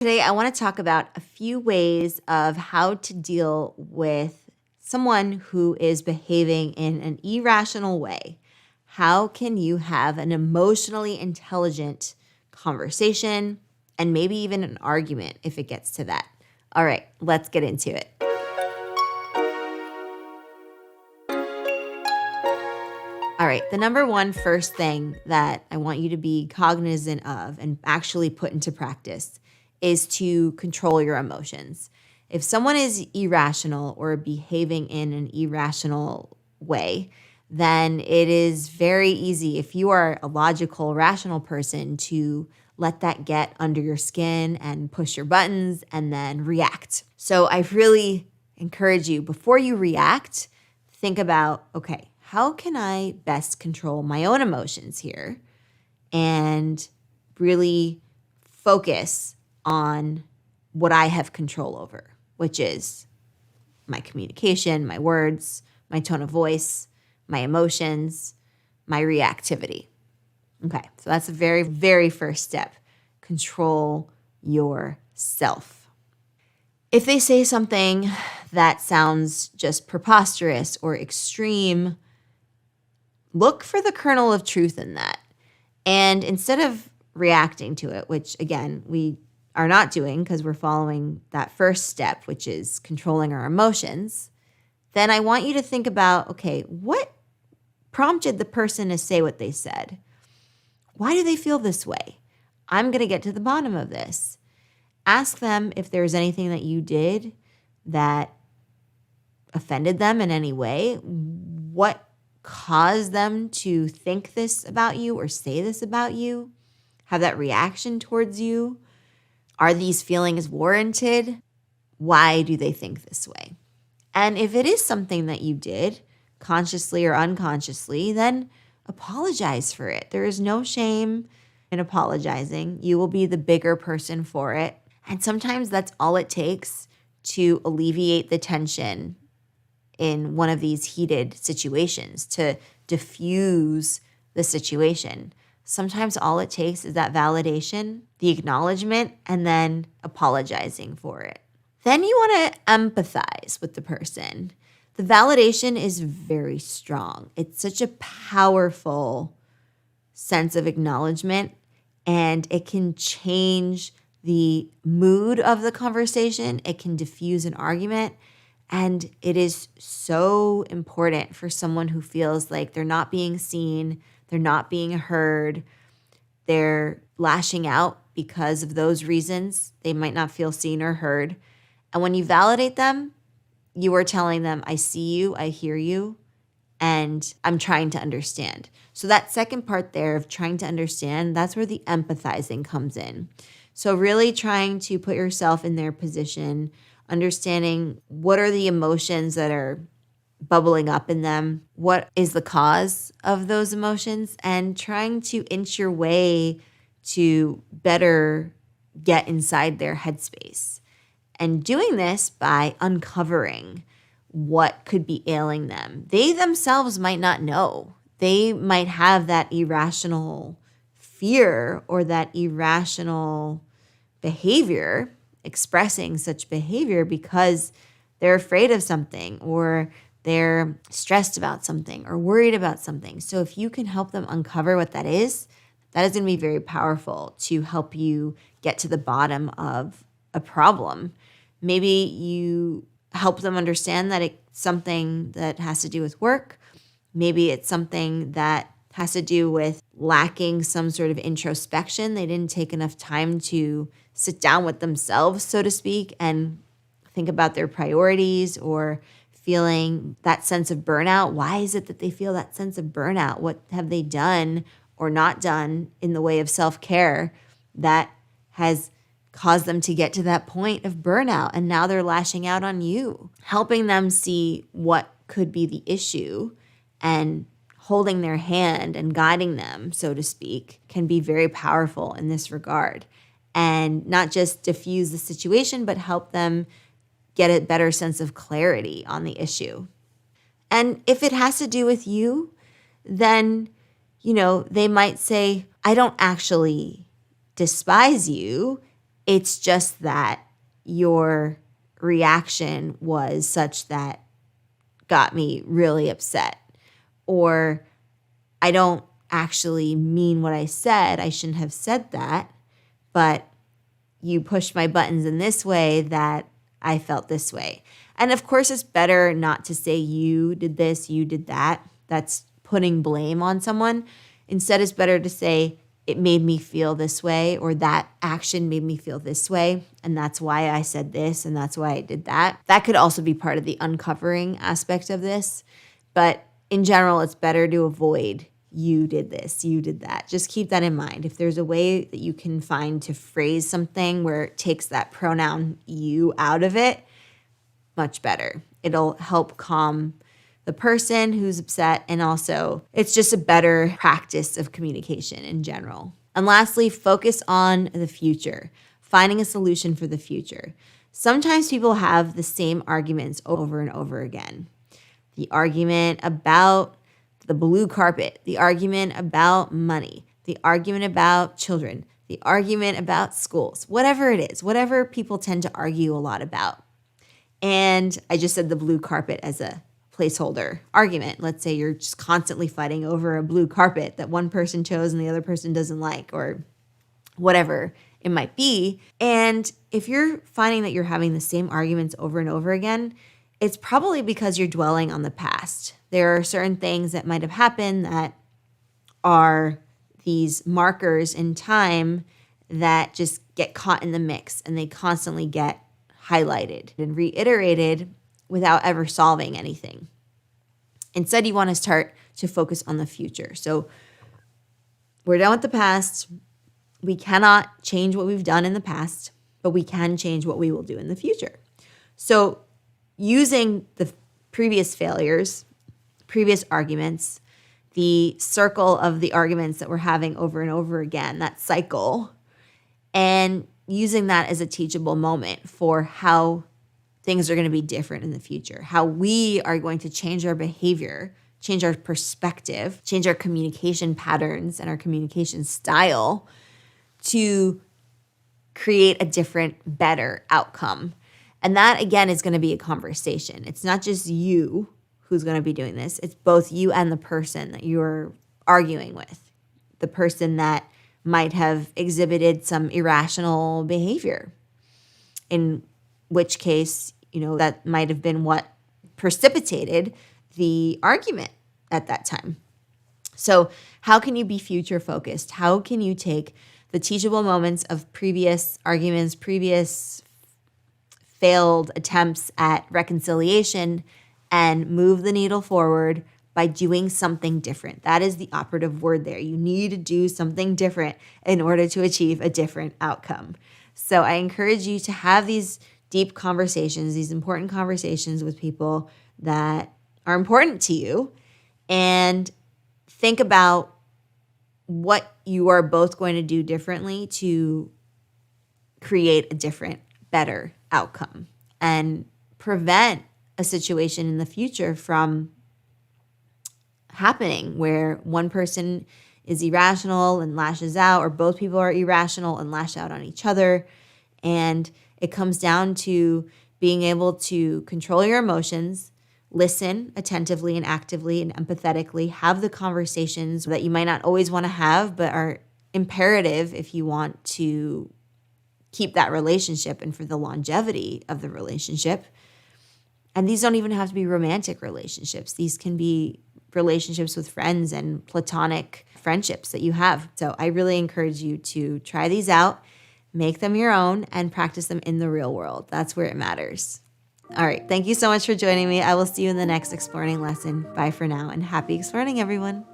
Today, I want to talk about a few ways of how to deal with someone who is behaving in an irrational way. How can you have an emotionally intelligent conversation and maybe even an argument if it gets to that? All right, let's get into it. All right, the number one first thing that I want you to be cognizant of and actually put into practice is to control your emotions. If someone is irrational or behaving in an irrational way, then it is very easy, if you are a logical, rational person, to let that get under your skin and push your buttons and then react. So I really encourage you, before you react, think about, okay, how can I best control my own emotions here and really focus on what I have control over, which is my communication, my words, my tone of voice, my emotions, my reactivity. Okay, so that's the very, very first step. Control yourself. If they say something that sounds just preposterous or extreme, look for the kernel of truth in that. And instead of reacting to it, which again, we are not doing because we're following that first step, which is controlling our emotions, then I want you to think about, okay, what prompted the person to say what they said? Why do they feel this way? I'm going to get to the bottom of this. Ask them if there's anything that you did that offended them in any way. What caused them to think this about you or say this about you? Have that reaction towards you? Are these feelings warranted? Why do they think this way? And if it is something that you did, consciously or unconsciously, then apologize for it. There is no shame in apologizing. You will be the bigger person for it. And sometimes that's all it takes to alleviate the tension in one of these heated situations, to diffuse the situation. Sometimes all it takes is that validation, the acknowledgement, and then apologizing for it. Then you want to empathize with the person. The validation is very strong. It's such a powerful sense of acknowledgement, and it can change the mood of the conversation. It can diffuse an argument. And it is so important for someone who feels like they're not being seen, they're not being heard, they're lashing out because of those reasons. They might not feel seen or heard. And when you validate them, you are telling them, I see you, I hear you, and I'm trying to understand. So that second part there of trying to understand, that's where the empathizing comes in. So really trying to put yourself in their position, understanding what are the emotions that are bubbling up in them, what is the cause of those emotions, and trying to inch your way to better get inside their headspace. And doing this by uncovering what could be ailing them. They themselves might not know. They might have that irrational fear or that irrational behavior, expressing such behavior because they're afraid of something or they're stressed about something or worried about something. So if you can help them uncover what that is going to be very powerful to help you get to the bottom of a problem. Maybe you help them understand that it's something that has to do with work. Maybe it's something that has to do with lacking some sort of introspection. They didn't take enough time to sit down with themselves, so to speak, and think about their priorities, or feeling that sense of burnout. Why is it that they feel that sense of burnout? What have they done or not done in the way of self-care that has caused them to get to that point of burnout? And now they're lashing out on you. Helping them see what could be the issue and holding their hand and guiding them, so to speak, can be very powerful in this regard. And not just diffuse the situation, but help them get a better sense of clarity on the issue. And if it has to do with you, then, they might say, I don't actually despise you. It's just that your reaction was such that got me really upset. Or I don't actually mean what I said. I shouldn't have said that. But you pushed my buttons in this way that I felt this way. And of course, it's better not to say you did this, you did that. That's putting blame on someone. Instead, it's better to say it made me feel this way, or that action made me feel this way, and that's why I said this, and that's why I did that. That could also be part of the uncovering aspect of this. But in general, it's better to avoid you did this, you did that. Just keep that in mind. If there's a way that you can find to phrase something where it takes that pronoun you out of it, much better. It'll help calm the person who's upset, and also it's just a better practice of communication in general. And lastly, focus on the future, finding a solution for the future. Sometimes people have the same arguments over and over again. The argument about the blue carpet, the argument about money, the argument about children, the argument about schools, whatever it is, whatever people tend to argue a lot about. And I just said the blue carpet as a placeholder argument. Let's say you're just constantly fighting over a blue carpet that one person chose and the other person doesn't like, or whatever it might be. And if you're finding that you're having the same arguments over and over again, it's probably because you're dwelling on the past. There are certain things that might have happened that are these markers in time that just get caught in the mix, and they constantly get highlighted and reiterated without ever solving anything. Instead, you want to start to focus on the future. So we're done with the past. We cannot change what we've done in the past, but we can change what we will do in the future. So using the previous failures, previous arguments, the circle of the arguments that we're having over and over again, that cycle, and using that as a teachable moment for how things are going to be different in the future, how we are going to change our behavior, change our perspective, change our communication patterns and our communication style to create a different, better outcome. And that, again, is going to be a conversation. It's not just you who's going to be doing this. It's both you and the person that you're arguing with, the person that might have exhibited some irrational behavior, in which case, that might have been what precipitated the argument at that time. So how can you be future focused? How can you take the teachable moments of previous arguments, previous failed attempts at reconciliation, and move the needle forward by doing something different? That is the operative word there. You need to do something different in order to achieve a different outcome. So I encourage you to have these deep conversations, these important conversations with people that are important to you, and think about what you are both going to do differently to create a different, better outcome and prevent a situation in the future from happening where one person is irrational and lashes out, or both people are irrational and lash out on each other. And it comes down to being able to control your emotions, listen attentively and actively and empathetically, have the conversations that you might not always want to have, but are imperative if you want to keep that relationship and for the longevity of the relationship. And these don't even have to be romantic relationships. These can be relationships with friends and platonic friendships that you have. So I really encourage you to try these out, make them your own, and practice them in the real world. That's where it matters. All right. Thank you so much for joining me. I will see you in the next Explearning lesson. Bye for now, and happy Explearning, everyone.